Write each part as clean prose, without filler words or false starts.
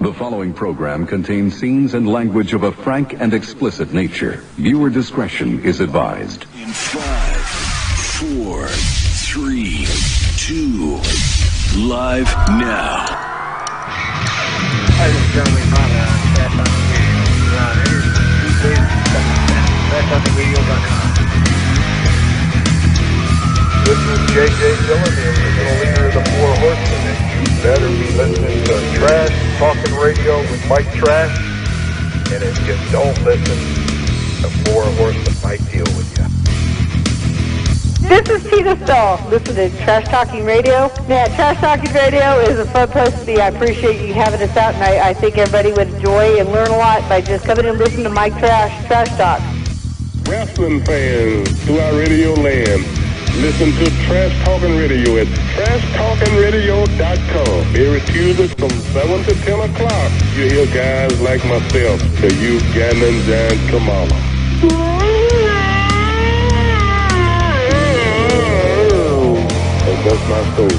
The following program contains scenes and language of a frank and explicit nature. Viewer discretion is advised. In 5, 4, 3, 2, live now. Hi, this is Jeremy Potter on Trash Talking Radio. We're on air Tuesdays, 7:10, TrashTalkingRadio.com. This is J.J. Dillon, the original leader of the Four Horsemen, and you better be listening to Trash Talking Radio with Mike Trash. And if you don't listen, the Four Horsemen might deal with you. This is Tina Stahl. Listen to Trash Talking Radio. Yeah, Trash Talking Radio is a fun place to be. I appreciate you having us out, and I think everybody would enjoy and learn a lot by just coming and listening to Mike Trash Talk. Wrestling fans throughout Radio Land, listen to Trash Talking Radio at TrashTalkingRadio.com. Every Tuesday from 7 to 10 o'clock, you hear guys like myself, the Ugandan Giant Kamala. And that's my story.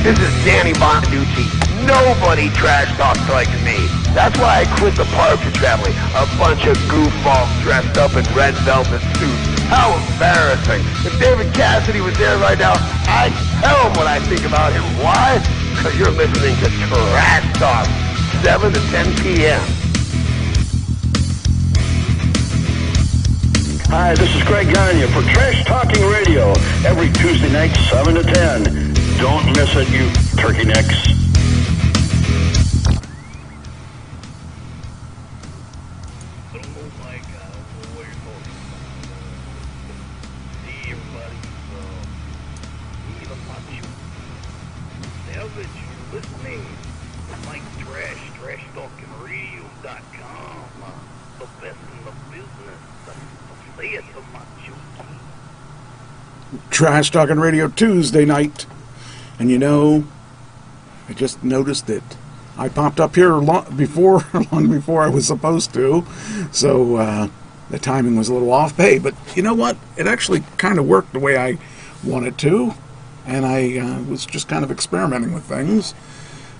This is Danny Bonaducci. Nobody trash talks like me. That's why I quit the Partridge Family. A bunch of goofballs dressed up in red velvet suits. How embarrassing. If David Cassidy was there right now, I'd tell him what I think about him. Why? Because you're listening to Trash Talk, 7 to 10 p.m. Hi, this is Greg Gagne for Trash Talking Radio, every Tuesday night, 7 to 10. Don't miss it, you turkey necks. Trash Talking Radio Tuesday night. And you know, I just noticed that I popped up here long before I was supposed to, so the timing was a little off pay, but you know what? It actually kind of worked the way I wanted to, and I was just kind of experimenting with things,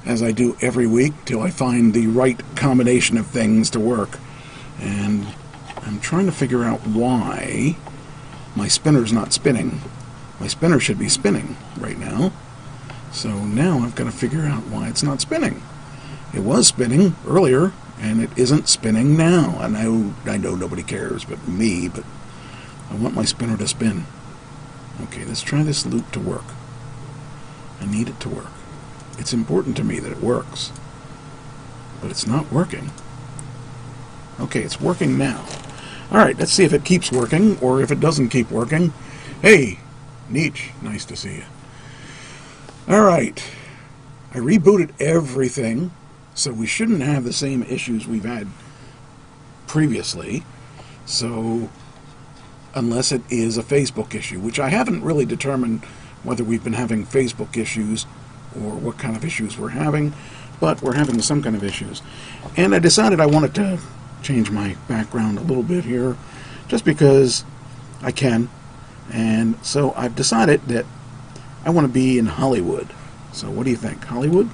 as I do every week, till I find the right combination of things to work. And I'm trying to figure out why my spinner's not spinning. My spinner should be spinning right now. So now I've got to figure out why it's not spinning. It was spinning earlier, and it isn't spinning now. And I know nobody cares but me, but I want my spinner to spin. Okay, let's try this loop to work. I need it to work. It's important to me that it works. But it's not working. Okay, it's working now. Alright, let's see if it keeps working, or if it doesn't keep working. Hey, Nietzsche, nice to see you. Alright, I rebooted everything, so we shouldn't have the same issues we've had previously. So, unless it is a Facebook issue, which I haven't really determined whether we've been having Facebook issues or what kind of issues we're having, but we're having some kind of issues. And I decided I wanted to change my background a little bit here, just because I can. And so I've decided that I want to be in Hollywood. So what do you think? Hollywood?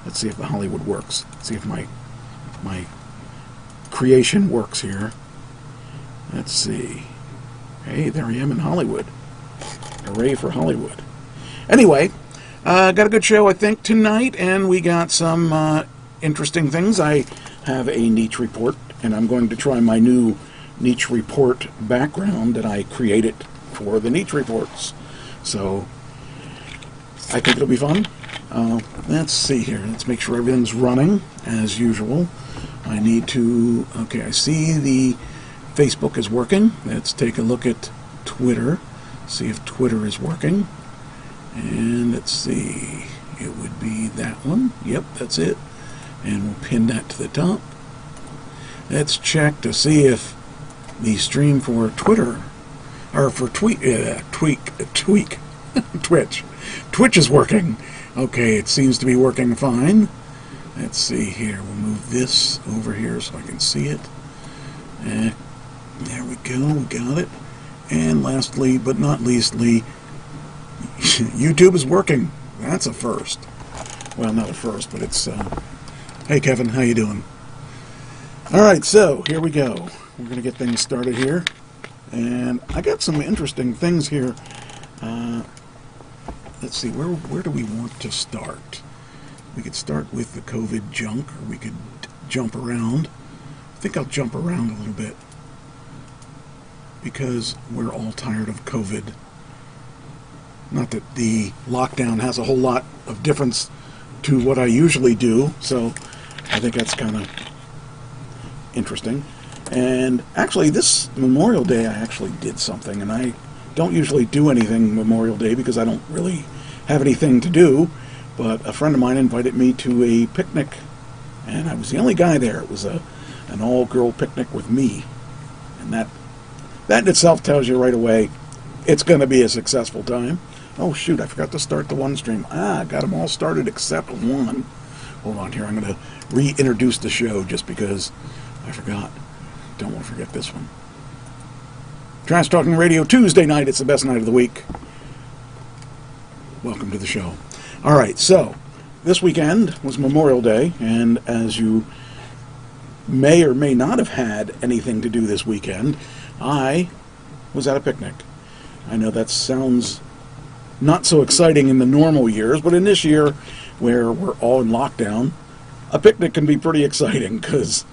Let's see if the Hollywood works. Let's see if my creation works here. Let's see. Hey, there I am in Hollywood. Hooray for Hollywood. Anyway, got a good show, I think, tonight, and we got some interesting things. I have a Nietzsche report, and I'm going to try my new Nietzsche report background that I created for the Nietzsche reports. So I think it'll be fun. Let's see here. Let's make sure everything's running as usual. I need to... Okay, I see the Facebook is working. Let's take a look at Twitter. See if Twitter is working. And let's see. It would be that one. Yep, that's it. And we'll pin that to the top. Let's check to see if the stream for Twitter, or for Twitch is working. Okay, it seems to be working fine. Let's see here. We'll move this over here so I can see it. There we go. We got it. And lastly, but not leastly, YouTube is working. That's a first. Well, not a first, but it's... hey, Kevin, how you doing? All right, so here we go. We're going to get things started here. And I got some interesting things here. Let's see, where do we want to start? We could start with the COVID junk, or we could jump around. I think I'll jump around a little bit because we're all tired of COVID. Not that the lockdown has a whole lot of difference to what I usually do, so I think that's kind of interesting. And actually, this Memorial Day, I actually did something, and I don't usually do anything Memorial Day because I don't really have anything to do. But a friend of mine invited me to a picnic, and I was the only guy there. It was an all-girl picnic with me, and that in itself tells you right away it's going to be a successful time. Oh shoot, I forgot to start the one stream. I got them all started except one. Hold on here, I'm going to reintroduce the show just because I forgot. Don't want to forget this one. Trash Talking Radio Tuesday night. It's the best night of the week. Welcome to the show. All right, so this weekend was Memorial Day, and as you may or may not have had anything to do this weekend, I was at a picnic. I know that sounds not so exciting in the normal years, but in this year where we're all in lockdown, a picnic can be pretty exciting because,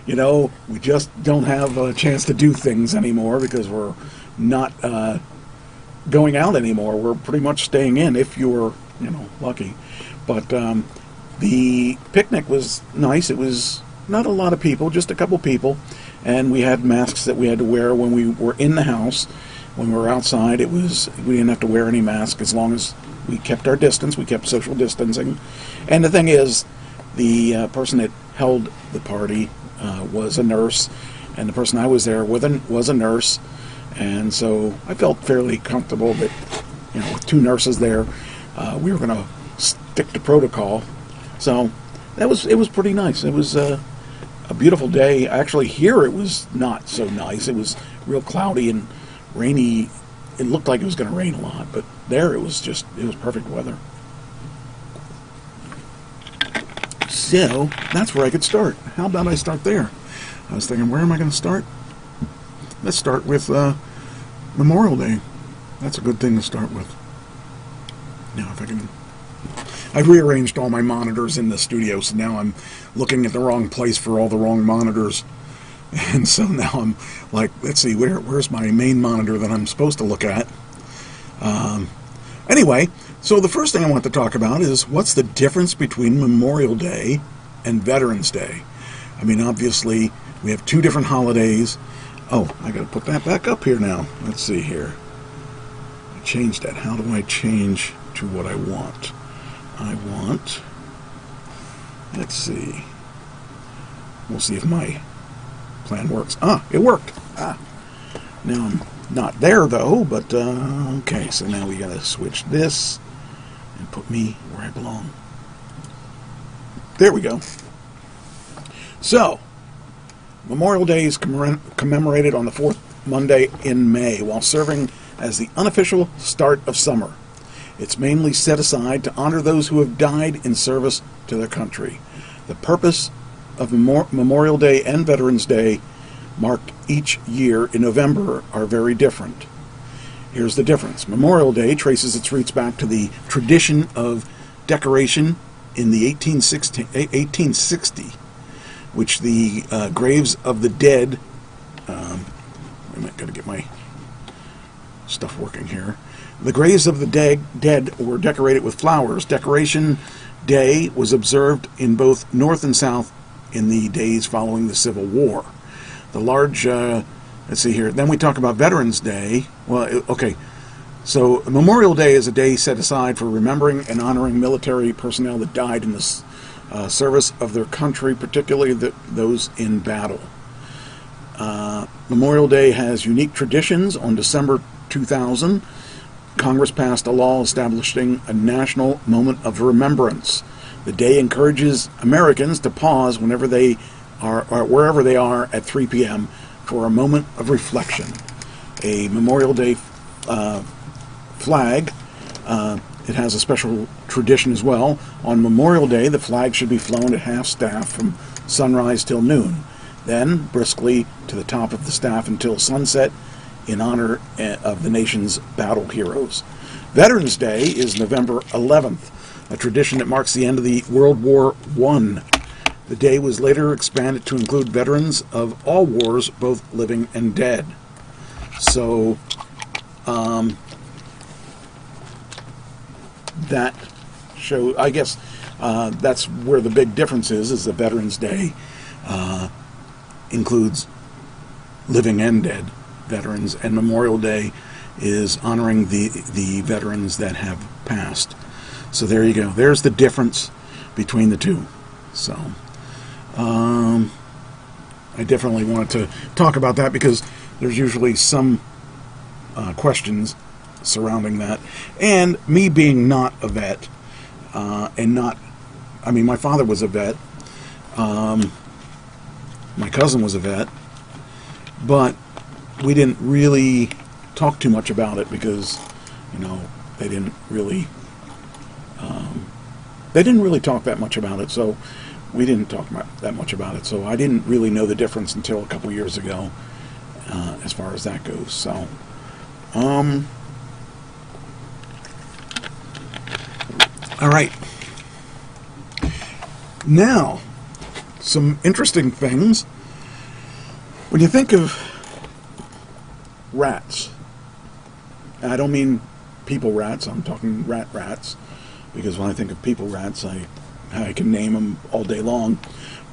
you know, we just don't have a chance to do things anymore because we're not going out anymore. We're pretty much staying in if you're, you know, lucky. But the picnic was nice. It was not a lot of people, just a couple people, and we had masks that we had to wear when we were in the house. When we were outside, we didn't have to wear any mask as long as we kept our distance. We kept social distancing. And the thing is, the person that held the party was a nurse, and the person I was there with was a nurse. And so I felt fairly comfortable that, you know, with two nurses there, we were going to stick to protocol. So it was pretty nice. It was a beautiful day. Actually, here it was not so nice. It was real cloudy and rainy. It looked like it was going to rain a lot, but there it was perfect weather. So that's where I could start. How about I start there? I was thinking, where am I going to start? Let's start with Memorial Day. That's a good thing to start with. Now, if I can... I've rearranged all my monitors in the studio, so now I'm looking at the wrong place for all the wrong monitors. And so now I'm like, let's see, where's my main monitor that I'm supposed to look at? Anyway, so the first thing I want to talk about is what's the difference between Memorial Day and Veterans Day? I mean, obviously, we have two different holidays. Oh, I got to put that back up here now. Let's see here. I changed that. How do I change to what I want? Let's see. We'll see if my plan works. It worked. Now I'm not there though, but okay, so now we got to switch this and put me where I belong. There we go. So, Memorial Day is commemorated on the fourth Monday in May while serving as the unofficial start of summer. It's mainly set aside to honor those who have died in service to their country. The purpose of Memorial Day and Veterans Day, marked each year in November, are very different. Here's the difference. Memorial Day traces its roots back to the tradition of decoration in the 1860, which the graves of the dead... wait a minute, got to get my stuff working here. The graves of the dead were decorated with flowers. Decoration Day was observed in both North and South in the days following the Civil War. The large, let's see here, then we talk about Veterans Day. Well, okay, so Memorial Day is a day set aside for remembering and honoring military personnel that died in the service of their country, particularly those in battle. Memorial Day has unique traditions. On December 2000, Congress passed a law establishing a national moment of remembrance. The day encourages Americans to pause whenever they are, or wherever they are at 3 p.m. for a moment of reflection. A Memorial Day flag it has a special tradition as well. On Memorial Day, the flag should be flown at half-staff from sunrise till noon, then briskly to the top of the staff until sunset in honor of the nation's battle heroes. Veterans Day is November 11th, a tradition that marks the end of the World War I. The day was later expanded to include veterans of all wars, both living and dead. So, that show, I guess, that's where the big difference is the Veterans Day includes living and dead veterans, and Memorial Day is honoring the veterans that have passed. So there you go. There's the difference between the two. So, I definitely wanted to talk about that because there's usually some questions surrounding that. And me being not a vet, my father was a vet, my cousin was a vet, but we didn't really talk too much about it because, they didn't really talk that much about it, so we didn't talk that much about it. So I didn't really know the difference until a couple years ago, as far as that goes. So, all right. Now, some interesting things. When you think of rats, and I don't mean people rats, I'm talking rats, because when I think of people rats, I can name them all day long.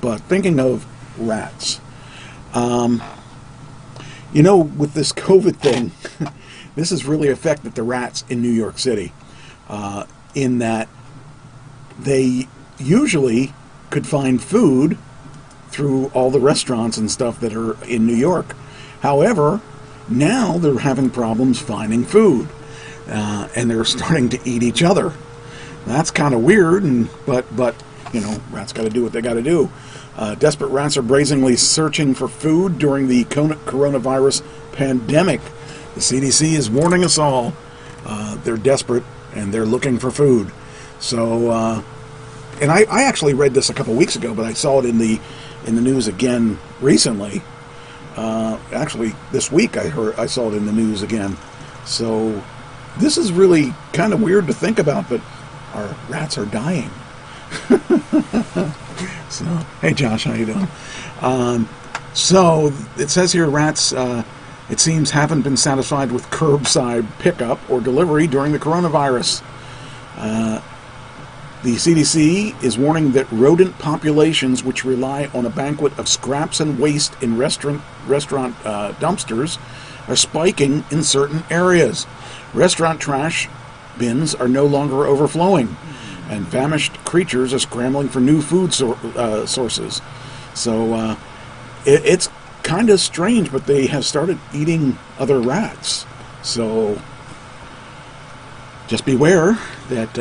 But thinking of rats, with this COVID thing, this has really affected the rats in New York City, in that they usually could find food through all the restaurants and stuff that are in New York. However, now they're having problems finding food, and they're starting to eat each other. That's kind of weird, but rats got to do what they got to do. Desperate rats are brazenly searching for food during the coronavirus pandemic. The CDC is warning us all. They're desperate and they're looking for food. So, and I actually read this a couple weeks ago, but I saw it in the news again recently. Actually, this week I saw it in the news again. So, this is really kind of weird to think about, but our rats are dying. So, hey Josh, how you doing? So, it says here rats, it seems, haven't been satisfied with curbside pickup or delivery during the coronavirus. The CDC is warning that rodent populations which rely on a banquet of scraps and waste in restaurant dumpsters are spiking in certain areas. Restaurant trash bins are no longer overflowing, and famished creatures are scrambling for new food sources. So it's kind of strange, but they have started eating other rats. So just beware that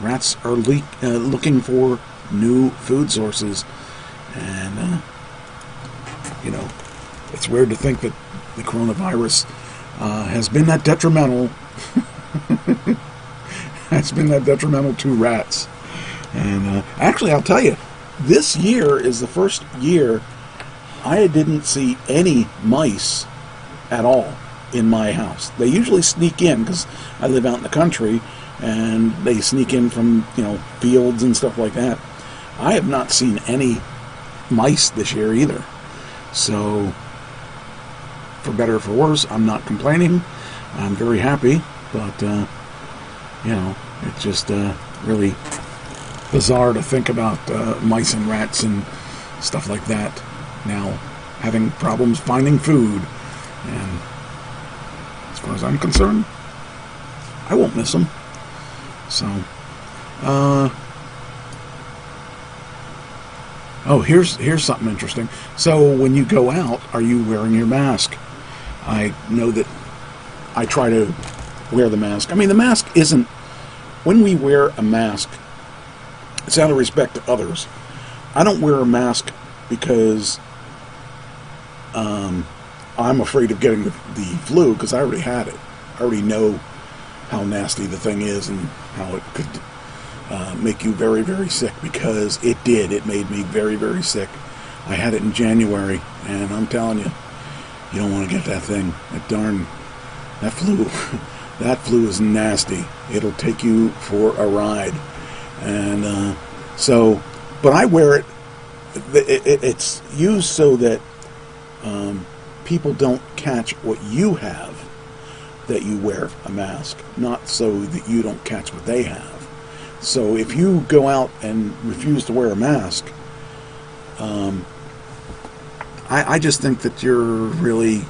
rats are looking for new food sources. And, it's weird to think that the coronavirus has been that detrimental. Has been that detrimental to rats. And actually, I'll tell you, this year is the first year I didn't see any mice at all in my house. They usually sneak in because I live out in the country, and they sneak in from fields and stuff like that. I have not seen any mice this year either. So, for better or for worse, I'm not complaining. I'm very happy, but it's just really bizarre to think about mice and rats and stuff like that now having problems finding food. And as far as I'm concerned, I won't miss them. So, here's something interesting. So when you go out, are you wearing your mask? I know that I try to wear the mask. I mean, the mask isn't, when we wear a mask, it's out of respect to others. I don't wear a mask because I'm afraid of getting the flu, because I already had it. I already know how nasty the thing is and how it could make you very, very sick, because it did. It made me very, very sick. I had it in January, and I'm telling you, you don't want to get that thing. That flu, that flu is nasty. It'll take you for a ride. And but I wear it. It's used so that people don't catch what you have, that you wear a mask, not so that you don't catch what they have. So if you go out and refuse to wear a mask, I just think that you're really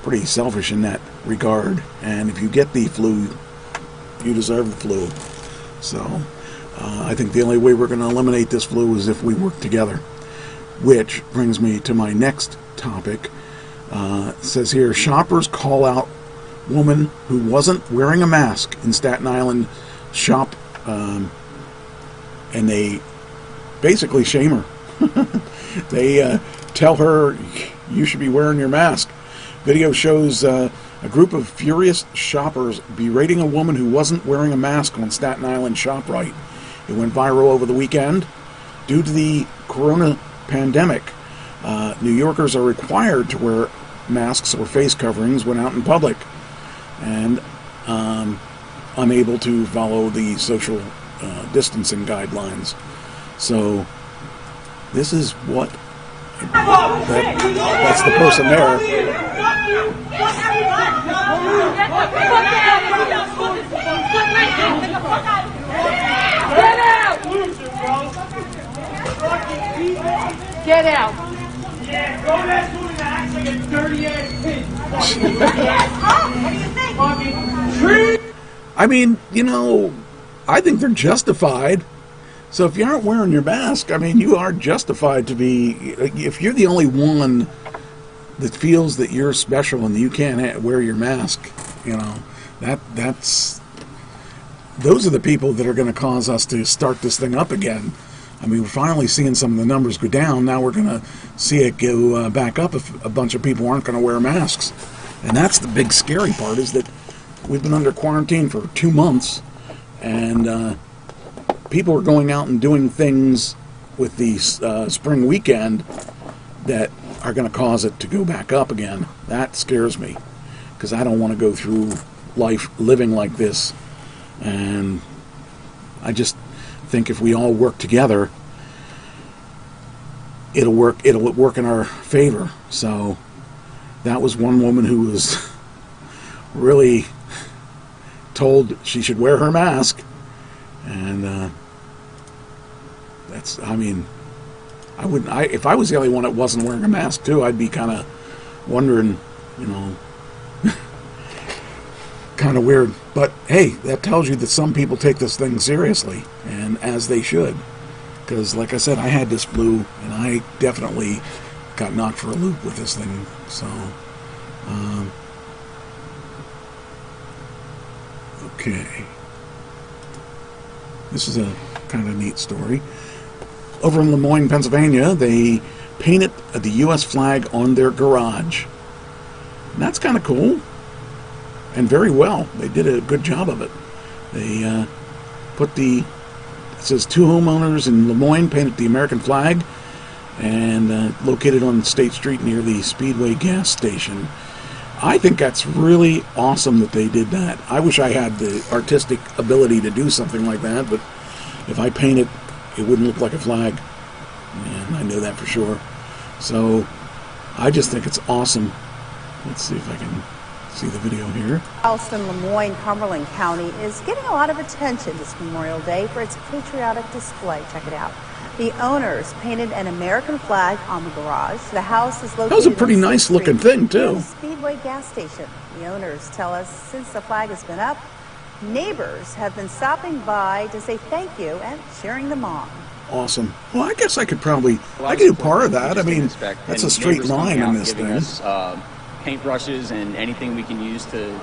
pretty selfish in that regard. And if you get the flu, you deserve the flu. So I think the only way we're going to eliminate this flu is if we work together. Which brings me to my next topic. It says here, shoppers call out woman who wasn't wearing a mask in Staten Island shop, and they basically shame her. They tell her, you should be wearing your mask. Video shows a group of furious shoppers berating a woman who wasn't wearing a mask on Staten Island ShopRite. It went viral over the weekend. Due to the corona pandemic, New Yorkers are required to wear masks or face coverings when out in public, and unable to follow the social distancing guidelines. So this is what that's the person there. Get out! Yeah, throw that dude in the axe like a dirty ass pig. I mean, I think they're justified. So if you aren't wearing your mask, I mean, you are justified to be. If you're the only one that feels that you're special and that you can't wear your mask, that's those are the people that are going to cause us to start this thing up again. I mean, we're finally seeing some of the numbers go down. Now we're going to see it go back up if a bunch of people aren't going to wear masks. And that's the big scary part, is that we've been under quarantine for 2 months, and people are going out and doing things with the spring weekend that are going to cause it to go back up again. That scares me, because I don't want to go through life living like this. And I just think if we all work together, it'll work in our favor. So that was one woman who was really told she should wear her mask, and if I was the only one that wasn't wearing a mask too, I'd be kind of wondering, kind of weird. But hey, that tells you that some people take this thing seriously, and as they should. Because like I said, I had this flu, and I definitely got knocked for a loop with this thing. So okay, this is a kind of neat story. Over in Lemoyne, Pennsylvania, they painted the U.S. flag on their garage. And that's kind of cool. And very well. They did a good job of it. They it says 2 homeowners in Lemoyne painted the American flag, and located on State Street near the Speedway gas station. I think that's really awesome that they did that. I wish I had the artistic ability to do something like that, but if I paint it, it wouldn't look like a flag. And I know that for sure. So I just think it's awesome. Let's see if I can see the video here. House in Lemoyne, Cumberland County is getting a lot of attention this Memorial Day for its patriotic display. Check it out. The owners painted an American flag on the garage. The house is located. That was a pretty nice looking thing too. Speedway gas station. The owners tell us since the flag has been up, neighbors have been stopping by to say thank you and cheering them on. Awesome. Well, I guess I could do part of that. I mean, that's a straight line in this thing. Paintbrushes and anything we can use to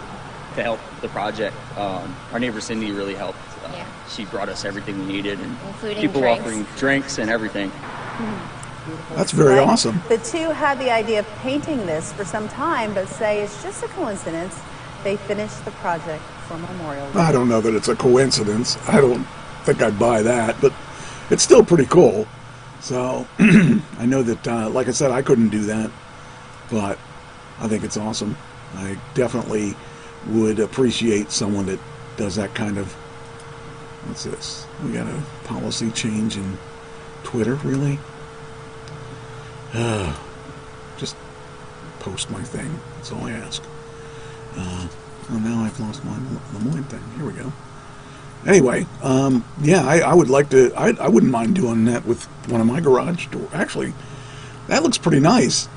help the project. Our neighbor Cindy really helped. She brought us everything we needed, and including people drinks. offering drinks and everything. That's very awesome. The two had the idea of painting this for some time, but say it's just a coincidence they finished the project for Memorial Day. I don't know that it's a coincidence. I don't think I'd buy that, but it's still pretty cool. So I know that, like I said, I couldn't do that, but I think it's awesome. I definitely would appreciate someone that does that kind of... What's this? We got a policy change in Twitter, really? Just post my thing. That's all I ask. Well, now I've lost my Lemoyne thing. Here we go. Anyway, yeah, I would like to... I wouldn't mind doing that with one of my garage doors. Actually, that looks pretty nice.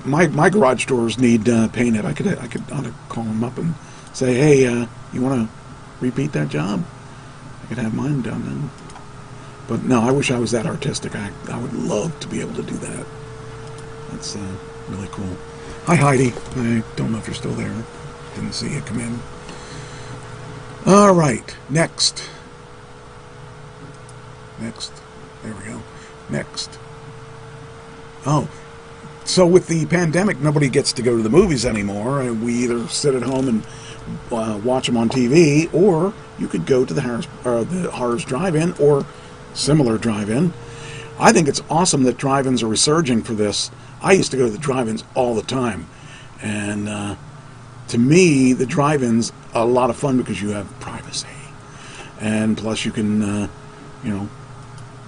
My garage doors need painted. I ought to call them up and say, hey, you want to repeat that job? I could have mine done then. But no, I wish I was that artistic. I would love to be able to do that. That's really cool. Hi, Heidi. I don't know if you're still there. Didn't see you come in. All right, next. There we go. Next. Oh, so with the pandemic, nobody gets to go to the movies anymore. And we either sit at home and watch them on TV, or you could go to the Harrah's Drive-In or similar drive-in. I think it's awesome that drive-ins are resurging for this. I used to go to the drive-ins all the time, and to me, the drive-ins are a lot of fun because you have privacy, and plus you can,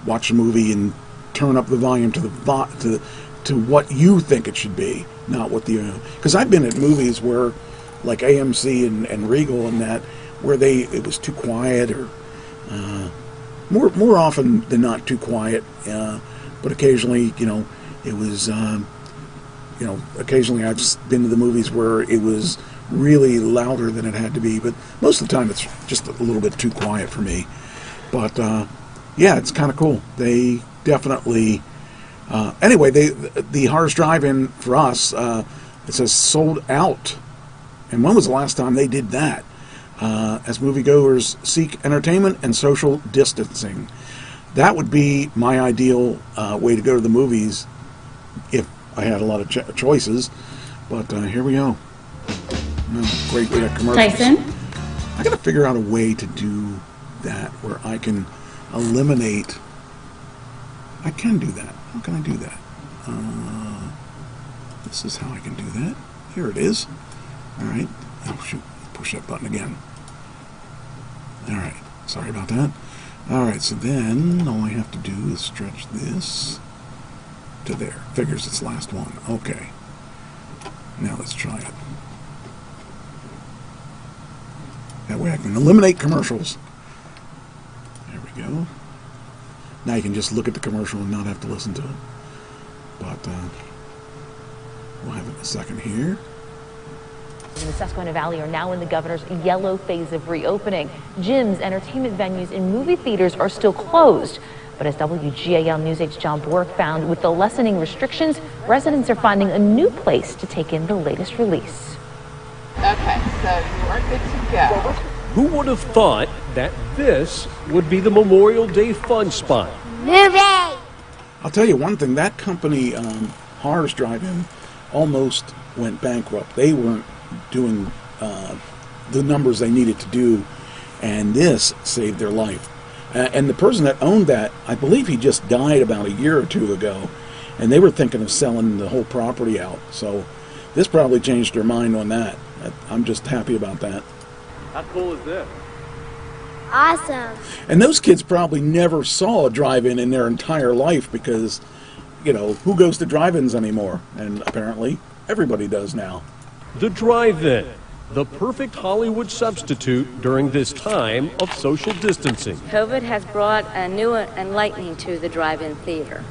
watch a movie and turn up the volume to what you think it should be, not what the... Because I've been at movies where, like AMC and Regal and that, where it was too quiet, or more often than not too quiet, but occasionally, it was, occasionally I've been to the movies where it was really louder than it had to be, but most of the time it's just a little bit too quiet for me. But yeah, it's kind of cool. They definitely... anyway, the Harrah's Drive-In for us, it says sold out. And when was the last time they did that? As moviegoers seek entertainment and social distancing. That would be my ideal way to go to the movies if I had a lot of choices. But here we go. Great commercials. Tyson? I got to figure out a way to do that where I can eliminate... I can do that. How can I do that? This is how I can do that. Here it is. All right. Oh, shoot. Push that button again. All right. Sorry about that. All right. So then all I have to do is stretch this to there. Figures it's last one. Okay. Now let's try it. That way I can eliminate commercials. There we go. Now you can just look at the commercial and not have to listen to it. But we'll have it in a second here. The Susquehanna Valley are now in the governor's yellow phase of reopening. Gyms, entertainment venues, and movie theaters are still closed. But as WGAL News 8's John Bork found, with the lessening restrictions, residents are finding a new place to take in the latest release. Okay, so you are good to go. Who would have thought that this would be the Memorial Day fun spot? Movie! I'll tell you one thing, that company, Harrah's Drive-In, almost went bankrupt. They weren't doing the numbers they needed to do, and this saved their life. And the person that owned that, I believe he just died about a year or two ago, and they were thinking of selling the whole property out. So this probably changed their mind on that. I'm just happy about that. How cool is this? Awesome. And those kids probably never saw a drive-in in their entire life because, who goes to drive-ins anymore? And apparently everybody does now. The drive-in, the perfect Hollywood substitute during this time of social distancing. COVID has brought a new enlightening to the drive-in theater.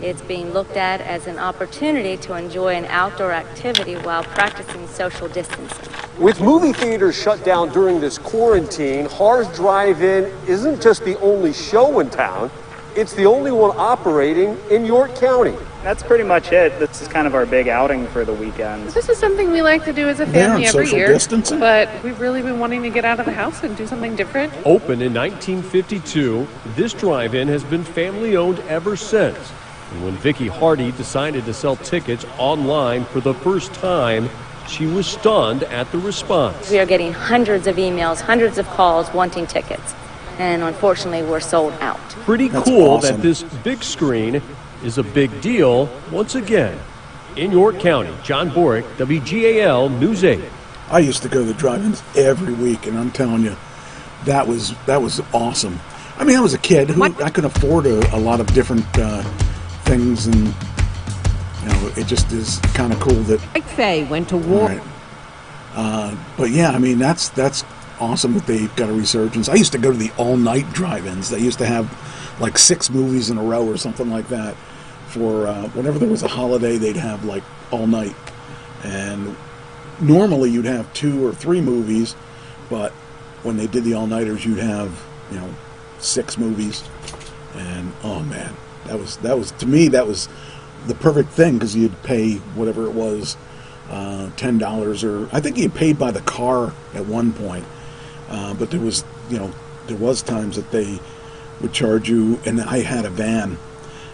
It's being looked at as an opportunity to enjoy an outdoor activity while practicing social distancing. With movie theaters shut down during this quarantine, Harrah's Drive-In isn't just the only show in town, it's the only one operating in York County. That's pretty much it. This is kind of our big outing for the weekend. This is something we like to do as a family every year, but we've really been wanting to get out of the house and do something different. Opened in 1952, this drive-in has been family-owned ever since. And when Vicky Hardy decided to sell tickets online for the first time, she was stunned at the response. We are getting hundreds of emails, hundreds of calls wanting tickets, and unfortunately we're sold out. Pretty cool that this big screen is a big deal once again. In York County, John Borick, WGAL News 8. I used to go to the drive-ins every week, and I'm telling you, that was awesome. I mean, I was a kid who I could afford a lot of different things, and you know, it just is kind of cool that Mike Fay went to war. Right. But yeah, I mean, that's awesome that they've got a resurgence. I used to go to the all-night drive-ins. They used to have like 6 movies in a row or something like that. For whenever there was a holiday, they'd have like all night, and normally you'd have 2 or 3 movies, but when they did the all-nighters, you'd have 6 movies, and oh man, that was to me that was the perfect thing, because you'd pay whatever it was, $10, or I think you paid by the car at one point, but there was times that they would charge you, and I had a van.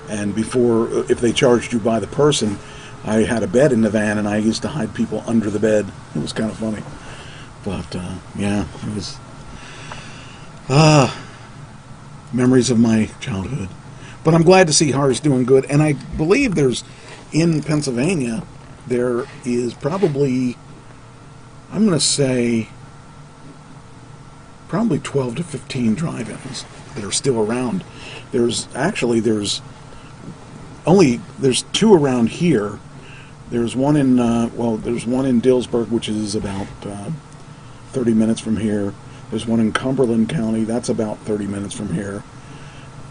And before, if they charged you by the person, I had a bed in the van, and I used to hide people under the bed. It was kind of funny. But, yeah, it was memories of my childhood. But I'm glad to see Har's doing good. And I believe in Pennsylvania, there is probably, I'm going to say, probably 12 to 15 drive-ins that are still around. There's 2 around here. There's one in Dillsburg, which is about 30 minutes from here. There's one in Cumberland County, that's about 30 minutes from here.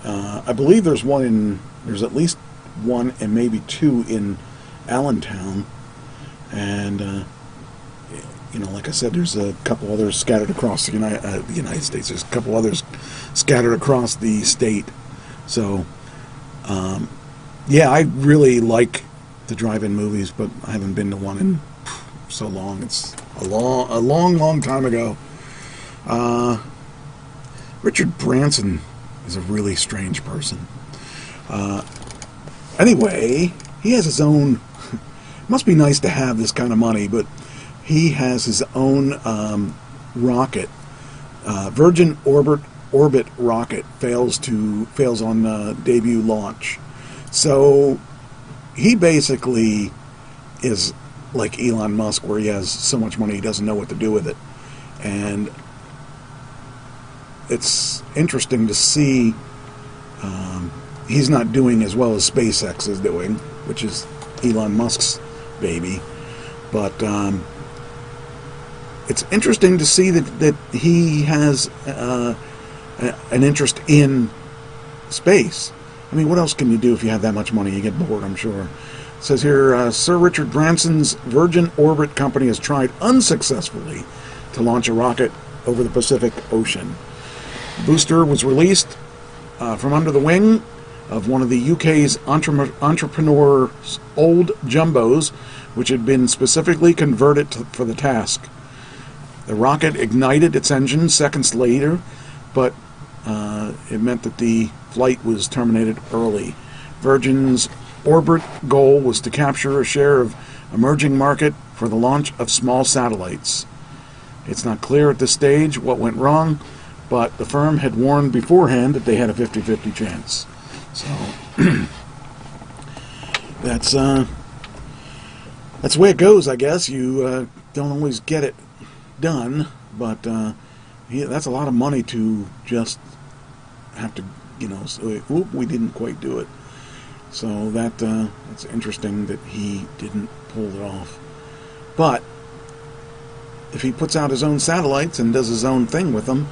I believe there's at least one and maybe 2 in Allentown, and like I said, there's a couple others scattered across the United States. There's a couple others scattered across the state. So. Yeah, I really like the drive-in movies, but I haven't been to one in so long. It's a long time ago. Richard Branson is a really strange person. Anyway, he has his own... It must be nice to have this kind of money, but he has his own rocket. Virgin Orbit rocket fails on debut launch. So he basically is like Elon Musk, where he has so much money he doesn't know what to do with it. And it's interesting to see he's not doing as well as SpaceX is doing, which is Elon Musk's baby. But it's interesting to see that he has an interest in space. I mean, what else can you do if you have that much money? You get bored, I'm sure. It says here, Sir Richard Branson's Virgin Orbit company has tried unsuccessfully to launch a rocket over the Pacific Ocean. The booster was released from under the wing of one of the UK's entrepreneur's old jumbos, which had been specifically converted for the task. The rocket ignited its engine seconds later, but it meant that the flight was terminated early. Virgin's orbit goal was to capture a share of emerging market for the launch of small satellites. It's not clear at this stage what went wrong, but the firm had warned beforehand that they had a 50-50 chance. So that's the way it goes, I guess. You don't always get it done, but that's a lot of money to just have to, say, "Oop, we didn't quite do it." So that's interesting that he didn't pull it off. But if he puts out his own satellites and does his own thing with them,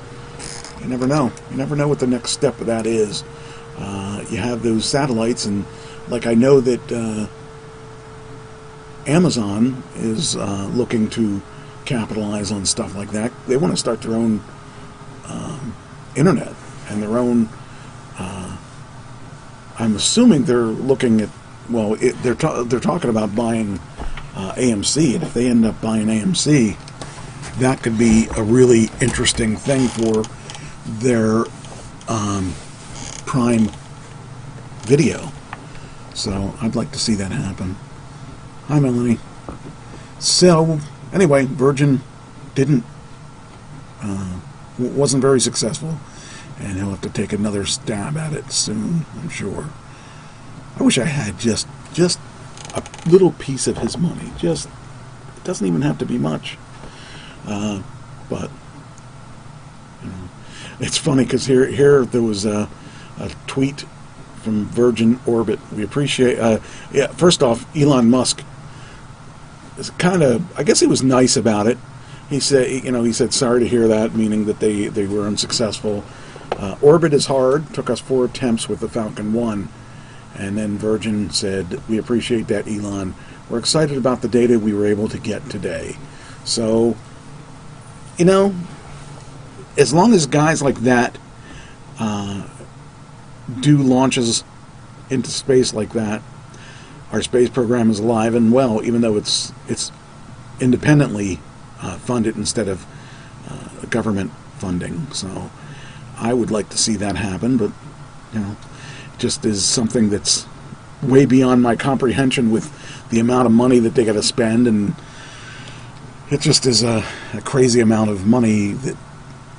you never know. You never know what the next step of that is. You have those satellites, and like I know that Amazon is looking to capitalize on stuff like that. They want to start their own internet and their own. I'm assuming they're looking at. Well, they're talking about buying AMC, and if they end up buying AMC, that could be a really interesting thing for their Prime Video. So I'd like to see that happen. Hi, Melanie. So, anyway, Virgin wasn't very successful, and he'll have to take another stab at it soon, I'm sure. I wish I had just a little piece of his money. It doesn't even have to be much. But it's funny because here there was a tweet from Virgin Orbit. We appreciate. First off, Elon Musk is I guess he was nice about it. He said sorry to hear that, meaning that they were unsuccessful. Orbit is hard. Took us 4 attempts with the Falcon 1. And then Virgin said, we appreciate that, Elon. We're excited about the data we were able to get today. So, as long as guys like that do launches into space like that, our space program is alive and well, even though it's independently funded instead of government funding. So I would like to see that happen, but just is something that's way beyond my comprehension with the amount of money that they got to spend, and it just is a crazy amount of money that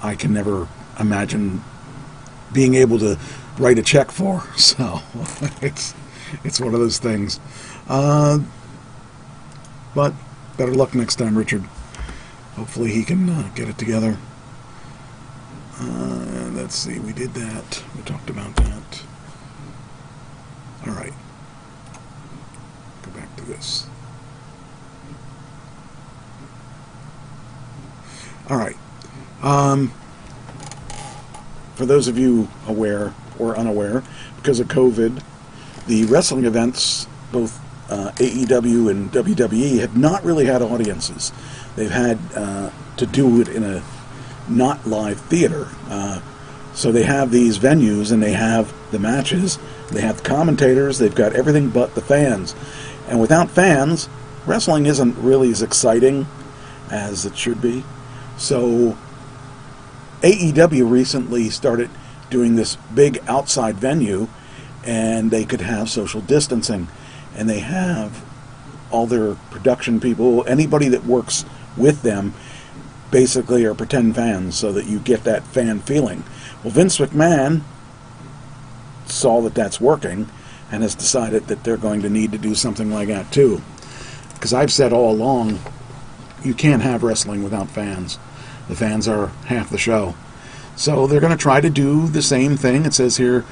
I can never imagine being able to write a check for. So it's one of those things. But better luck next time, Richard. Hopefully he can get it together. Let's see, we did that. We talked about that. All right. Go back to this. All right. For those of you aware or unaware, because of COVID, the wrestling events, both AEW and WWE, have not really had audiences. They've had to do it in a not live theater. So they have these venues and they have the matches, they have the commentators, they've got everything but the fans. And without fans, wrestling isn't really as exciting as it should be. So AEW recently started doing this big outside venue, and they could have social distancing. And they have all their production people, anybody that works with them, basically are pretend fans, so that you get that fan feeling. Well, Vince McMahon saw that that's working and has decided that they're going to need to do something like that too. Because I've said all along, you can't have wrestling without fans. The fans are half the show. So they're going to try to do the same thing. It says here,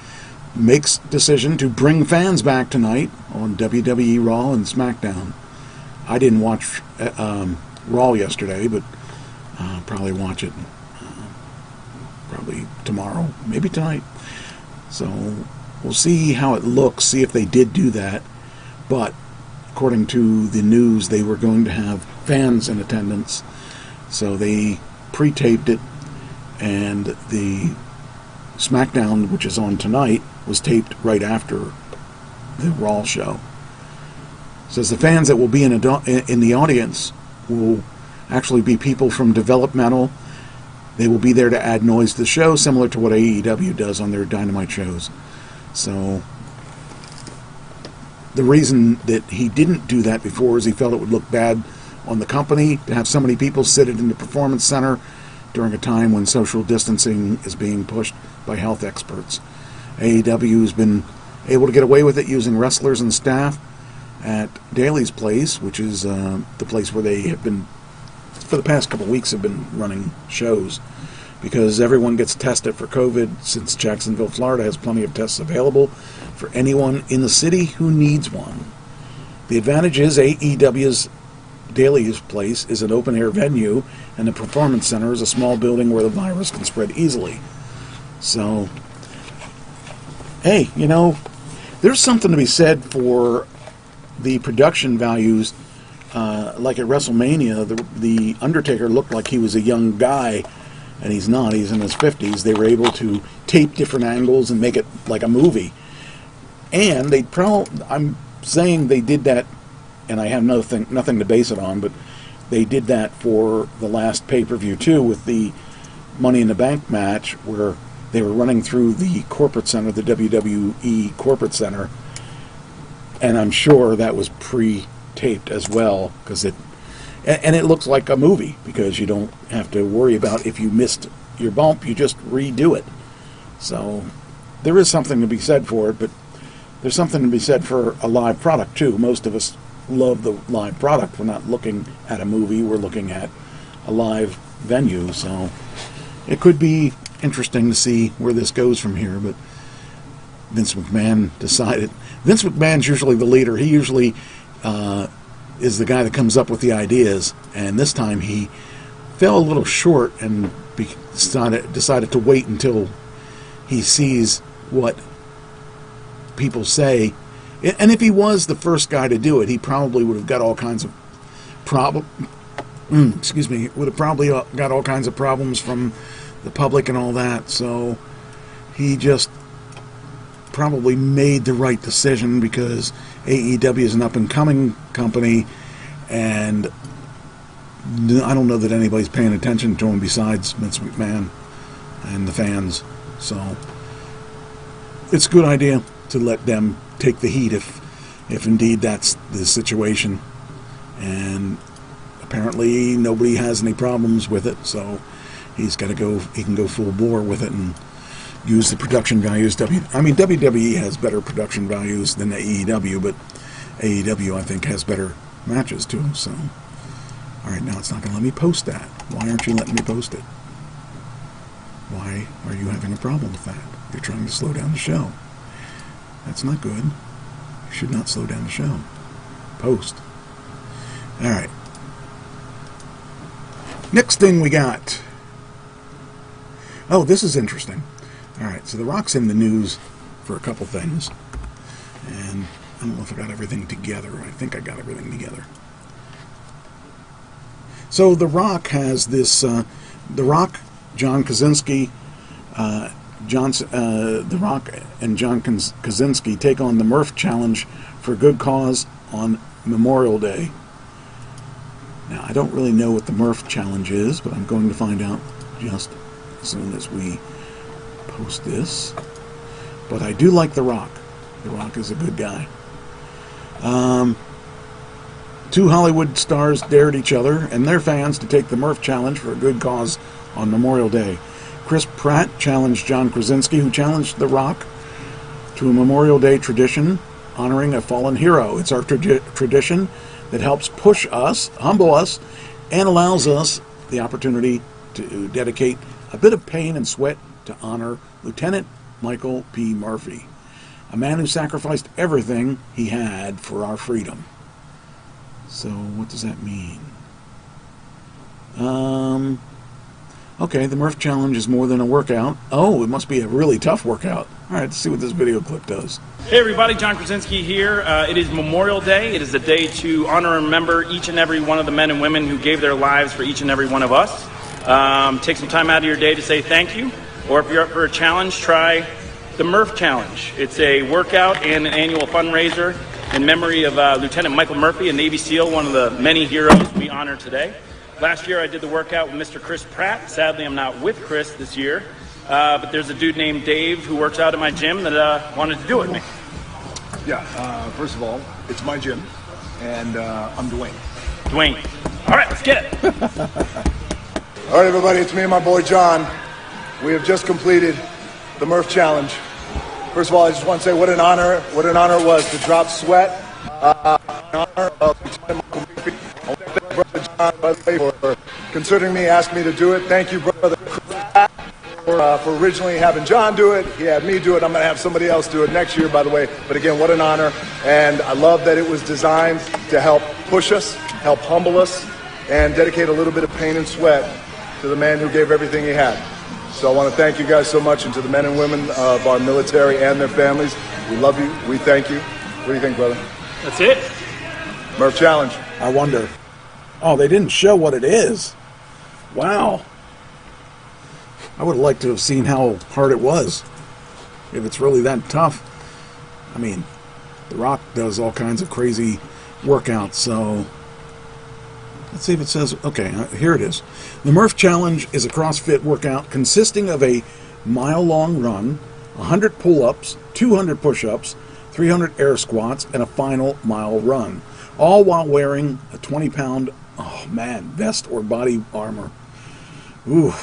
makes decision to bring fans back tonight on WWE Raw and SmackDown. I didn't watch Raw yesterday, but I'll probably watch it probably tomorrow, maybe tonight. So we'll see how it looks, see if they did do that. But according to the news, they were going to have fans in attendance. So they pre-taped it, and the SmackDown, which is on tonight, was taped right after the Raw show. It says the fans that will be in the audience will actually be people from developmental. They will be there to add noise to the show, similar to what AEW does on their Dynamite shows. So the reason that he didn't do that before is he felt it would look bad on the company to have so many people sit in the Performance Center during a time when social distancing is being pushed by health experts. AEW has been able to get away with it using wrestlers and staff at Daly's Place, which is the place where they have been, for the past couple of weeks, have been running shows, because everyone gets tested for COVID, since Jacksonville, Florida has plenty of tests available for anyone in the city who needs one. The advantage is AEW's Daly's Place is an open-air venue, and the Performance Center is a small building where the virus can spread easily. So, hey, there's something to be said for the production values. Like at WrestleMania, the Undertaker looked like he was a young guy, and he's not. He's in his 50s. They were able to tape different angles and make it like a movie. And I'm saying they did that, and I have nothing to base it on, but they did that for the last pay-per-view too, with the Money in the Bank match, where they were running through the corporate center, the WWE corporate center, and I'm sure that was pre-taped as well, because And it looks like a movie because you don't have to worry about if you missed your bump, you just redo it. So there is something to be said for it, but there's something to be said for a live product too. Most of us love the live product. We're not looking at a movie, we're looking at a live venue. So it could be interesting to see where this goes from here, but Vince McMahon decided. Vince McMahon's usually the leader. He usually is the guy that comes up with the ideas, and this time he fell a little short and decided to wait until he sees what people say. And if he was the first guy to do it, he probably would have got all kinds of would have probably got all kinds of problems from the public and all that. So he just probably made the right decision because AEW is an up-and-coming company, and I don't know that anybody's paying attention to him besides Vince McMahon and the fans. So it's a good idea to let them take the heat if indeed that's the situation. And apparently nobody has any problems with it, so he can go full bore with it and use the production values. WWE has better production values than AEW, but AEW, I think, has better matches too. So, all right, now it's not going to let me post that. Why aren't you letting me post it? Why are you having a problem with that? You're trying to slow down the show. That's not good. You should not slow down the show. Post. All right. Next thing we got. Oh, this is interesting. All right, so The Rock's in the news for a couple things, and I don't know if I got everything together. I think I got everything together. So The Rock has this. The Rock, John Krasinski, The Rock and John Krasinski take on the Murph Challenge for a good cause on Memorial Day. Now, I don't really know what the Murph Challenge is, but I'm going to find out just as soon as we post this. But I do like The Rock. The Rock is a good guy. Two Hollywood stars dared each other and their fans to take the Murph Challenge for a good cause on Memorial Day. Chris Pratt challenged John Krasinski, who challenged The Rock to a Memorial Day tradition honoring a fallen hero. It's our tradition that helps push us, humble us, and allows us the opportunity to dedicate a bit of pain and sweat to honor Lieutenant Michael P. Murphy, a man who sacrificed everything he had for our freedom. So, what does that mean? Okay, the Murph Challenge is more than a workout. Oh, it must be a really tough workout. All right, let's see what this video clip does. Hey everybody, John Krasinski here. It is Memorial Day. It is a day to honor and remember each and every one of the men and women who gave their lives for each and every one of us. Take some time out of your day to say thank you. Or if you're up for a challenge, try the Murph Challenge. It's a workout and an annual fundraiser in memory of Lieutenant Michael Murphy, a Navy SEAL, one of the many heroes we honor today. Last year I did the workout with Mr. Chris Pratt. Sadly, I'm not with Chris this year. But there's a dude named Dave who works out at my gym that wanted to do it with me. Yeah, first of all, it's my gym, and I'm Dwayne. Dwayne. All right, let's get it. All right, everybody, it's me and my boy John. We have just completed the Murph Challenge. First of all, I just want to say what an honor it was to drop sweat. In honor of Lieutenant Michael Murphy. I want to thank Brother John, by the way, for considering me, asking me to do it. Thank you, Brother Chris, for originally having John do it. He had me do it. I'm going to have somebody else do it next year, by the way. But again, what an honor. And I love that it was designed to help push us, help humble us, and dedicate a little bit of pain and sweat to the man who gave everything he had. So I want to thank you guys so much, and to the men and women of our military and their families. We love you. We thank you. What do you think, brother? That's it. Murph Challenge. I wonder. Oh, they didn't show what it is. Wow. I would have liked to have seen how hard it was. If it's really that tough. I mean, The Rock does all kinds of crazy workouts, so let's see if it says. Okay, here it is. The Murph Challenge is a CrossFit workout consisting of a mile-long run, 100 pull-ups, 200 push-ups, 300 air squats, and a final mile run, all while wearing a 20-pound, oh man, vest or body armor. Ooh.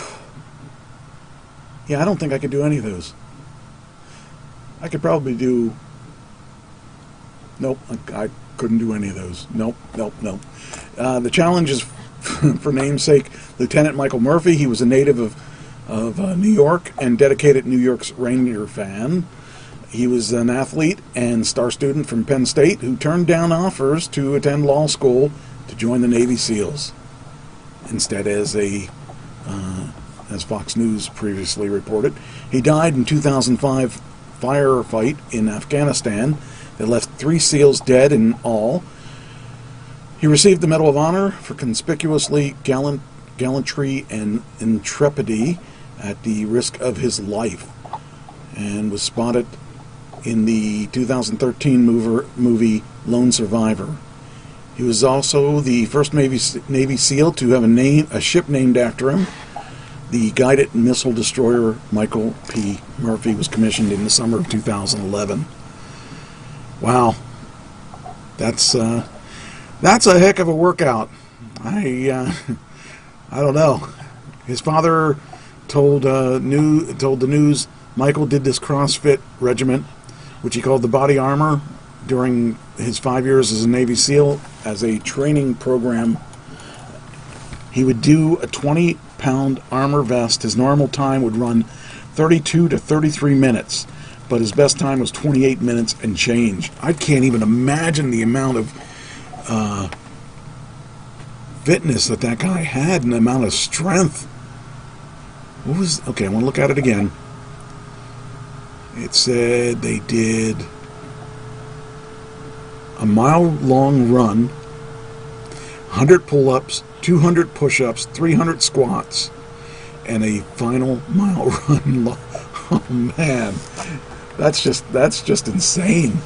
Yeah, I don't think I could do any of those. I could probably do... Nope, I couldn't do any of those. Nope. The challenge is for namesake Lieutenant Michael Murphy. He was a native of New York and dedicated New York's Ranger fan. He was an athlete and star student from Penn State who turned down offers to attend law school to join the Navy SEALs. Instead, as Fox News previously reported, he died in 2005 firefight in Afghanistan that left 3 SEALs dead in all. He received the Medal of Honor for conspicuously gallantry and intrepidity at the risk of his life, and was spotted in the 2013 movie Lone Survivor. He was also the first Navy SEAL to have a ship named after him. The guided missile destroyer Michael P. Murphy was commissioned in the summer of 2011. Wow, that's a heck of a workout. I don't know. His father told the news Michael did this CrossFit regiment, which he called the body armor, during his 5 years as a Navy SEAL as a training program. He would do a 20-pound armor vest. His normal time would run 32 to 33 minutes, but his best time was 28 minutes and change. I can't even imagine the amount of fitness that guy had and the amount of strength. Okay, I want to look at it again. It said they did a mile-long run, 100 pull-ups, 200 push-ups, 300 squats, and a final mile run. Oh man, that's just insane.